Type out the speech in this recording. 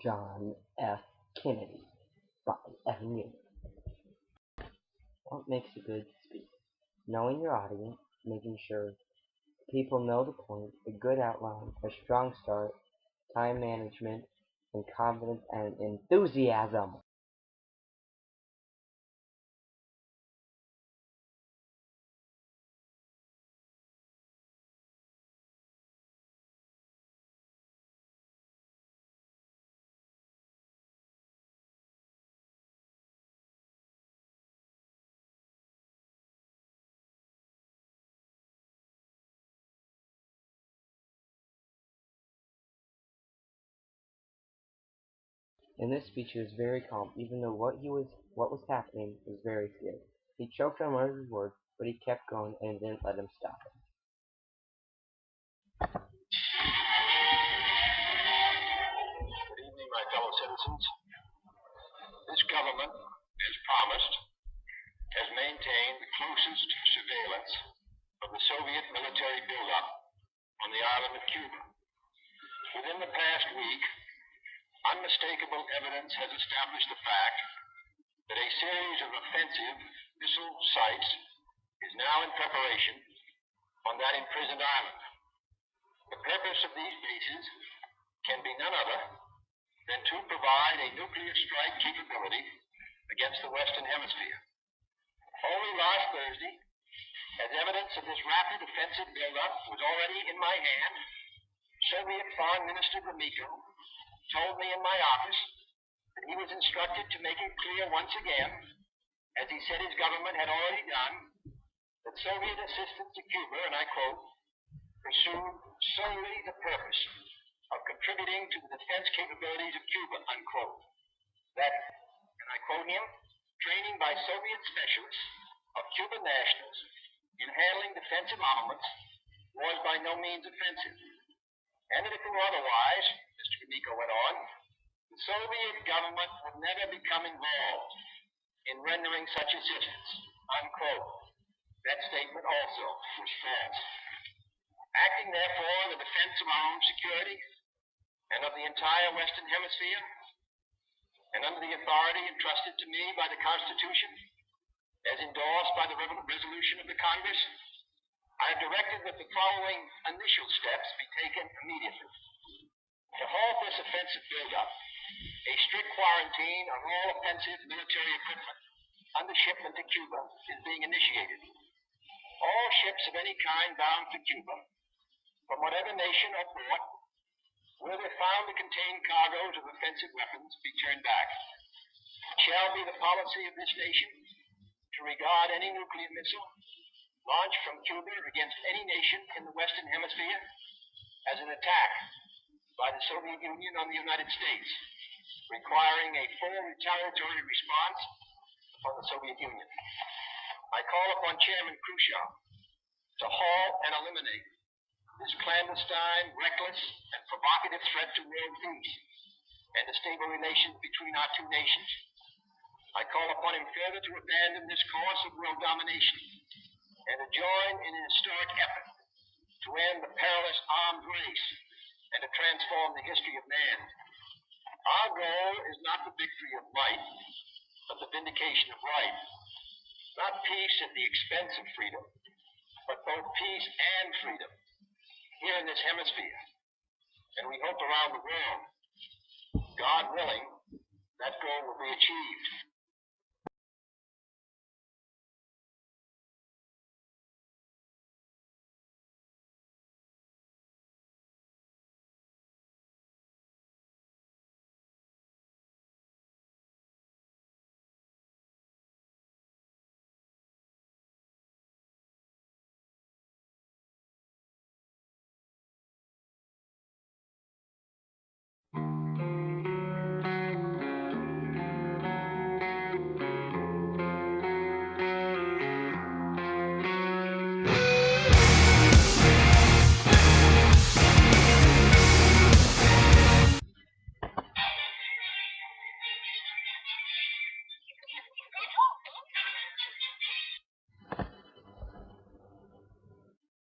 John F. Kennedy by Evan Newman. What makes a good speech? Knowing your audience, making sure people know the point, a good outline, a strong start, time management, and confidence and enthusiasm. In this speech he was very calm, even though what was happening was very scary. He choked on one of his words, but he kept going and didn't let him stop him. Good evening, my fellow citizens. This government, as promised, has maintained the closest surveillance of the Soviet military buildup on the island of Cuba. Within the past week, unmistakable evidence has established the fact that a series of offensive missile sites is now in preparation on that imprisoned island. The purpose of these bases can be none other than to provide a nuclear strike capability against the Western Hemisphere. Only last Thursday, as evidence of this rapid offensive buildup was already in my hand, Soviet Foreign Minister Gromyko told me in my office that he was instructed to make it clear once again, as he said his government had already done, that Soviet assistance to Cuba, and I quote, pursued solely the purpose of contributing to the defense capabilities of Cuba, unquote. That, and I quote him, training by Soviet specialists of Cuban nationals in handling defensive armaments was by no means offensive. And that if it were otherwise, Mr. Gromyko went on, the Soviet government would never become involved in rendering such assistance, unquote. That statement also was false. Acting, therefore, in the defense of our own security and of the entire Western Hemisphere, and under the authority entrusted to me by the Constitution, as endorsed by the resolution of the Congress, I have directed that the following initial steps be taken immediately. To halt this offensive buildup, a strict quarantine of all offensive military equipment under shipment to Cuba is being initiated. All ships of any kind bound for Cuba, from whatever nation or port, where they found to contain cargoes of offensive weapons, be turned back. It shall be the policy of this nation to regard any nuclear missile launched from Cuba against any nation in the Western Hemisphere as an attack by the Soviet Union on the United States, requiring a full retaliatory response from the Soviet Union. I call upon Chairman Khrushchev to halt and eliminate this clandestine, reckless, and provocative threat to world peace and the stable relations between our two nations. I call upon him further to abandon this course of world domination and to join in an historic effort to end the perilous arms race and to transform the history of man. Our goal is not the victory of might, but the vindication of right. Not peace at the expense of freedom, but both peace and freedom here in this hemisphere, and we hope around the world. God willing, that goal will be achieved.